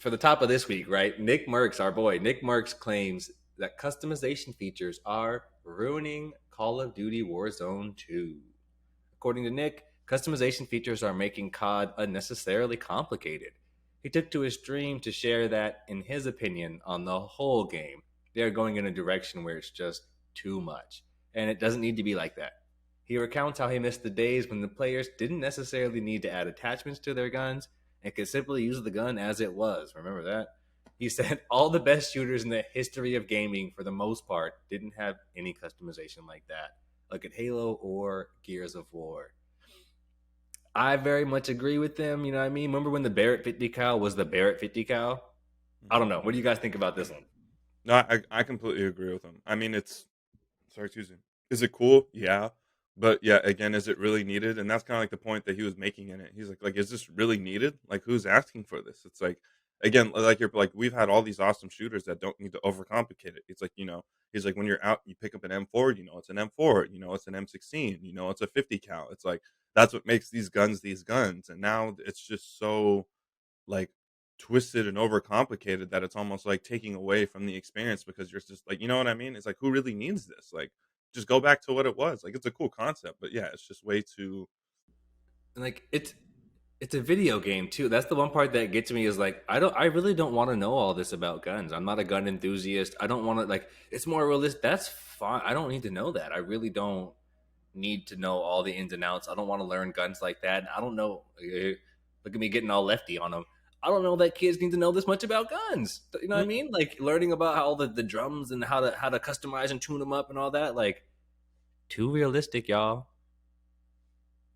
for the top of this week, right? Nickmercs, our boy, Nickmercs claims that customization features are ruining Call of Duty Warzone 2. According to Nick, customization features are making COD unnecessarily complicated. He took to his stream to share that, in his opinion, on the whole game, they are going in a direction where it's just too much. And it doesn't need to be like that. He recounts how he missed the days when the players didn't necessarily need to add attachments to their guns and could simply use the gun as it was. Remember that? He said all the best shooters in the history of gaming, for the most part, didn't have any customization like that. Look at Halo or Gears of War. I very much agree with them. You know what I mean? Remember when the Barrett 50 cal was the Barrett 50 cal? I don't Mhm. know. What do you guys think about this one? No, I completely agree with him. I mean, it's sorry, excuse me. Is it cool? Yeah. But yeah, again, is it really needed? And that's kind of like the point that he was making in it. He's like, is this really needed? Like, who's asking for this? It's like, again, like you're like, we've had all these awesome shooters that don't need to overcomplicate it. It's like, he's like, when you're out, you pick up an M4, it's an M4, it's an M16, it's a 50 cal. It's like, that's what makes these guns. And now it's just so like twisted and overcomplicated that it's almost like taking away from the experience because you're just like, you know what I mean? It's like, who really needs this? Like, just go back to what it was. Like, it's a cool concept, but yeah, it's just way too. And like it's a video game too. That's the one part that gets me is like I really don't want to know all this about guns. I'm not a gun enthusiast. I don't want to like it's more realistic. That's fine. I don't need to know that. I really don't need to know all the ins and outs. I don't want to learn guns like that. I don't know. Look at me getting all lefty on them. I don't know that kids need to know this much about guns. You know what I Mm, mean? Like learning about how the drums and how to customize and tune them up and all that. Like too realistic, y'all.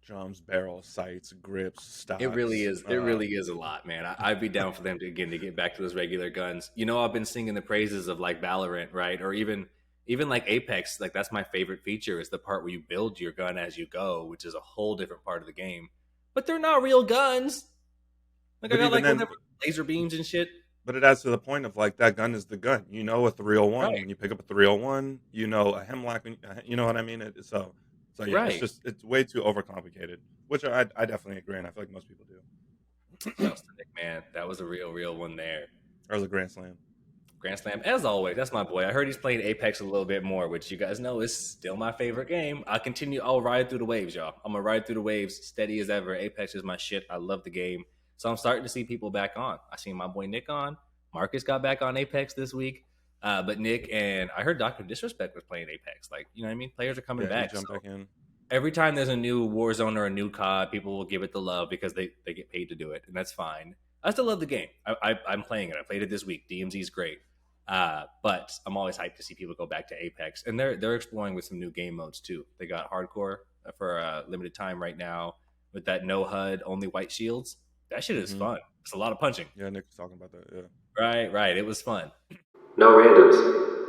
drums, barrels, sights, grips, It really stocks. is. It really is a lot, man. I'd be down for them to again to get back to those regular guns. You know, I've been singing the praises of like Valorant, right? Or even like Apex. Like that's my favorite feature is the part where you build your gun as you go, which is a whole different part of the game. But they're not real guns. Like I But got even like then, whatever laser beams and shit. but it adds to the point of like that gun is the gun. A 301 Right. when you pick up a 301. A hemlock. You know what I mean? So yeah, Right. it's way too overcomplicated, which I definitely agree, and I feel like most people do. Shouts to Nick, man. That was a real one there. Or was a grand slam. Grand Slam, as always. That's my boy. I heard he's playing Apex a little bit more, which you guys know is still my favorite game. I continue. I'll ride through the waves, y'all. I'm gonna ride through the waves, steady as ever. Apex is my shit. I love the game, so I'm starting to see people back on. I seen my boy Nick on. Marcus got back on Apex this week, but Nick and I heard Doctor Disrespect was playing Apex. Like you know what I mean? Players are coming Yeah, he back. So jumped back in. every time there's a new Warzone or a new COD, people will give it the love because they get paid to do it, and that's fine. I still love the game. I'm playing it. I played it this week. DMZ is great, but I'm always hyped to see people go back to Apex, and they're exploring with some new game modes too. They got hardcore for a limited time right now with that no HUD, only white shields. That shit is Hmm. fun. It's a lot of punching. Yeah, Nick was talking about that. Yeah. Right, right. It was fun. No randoms.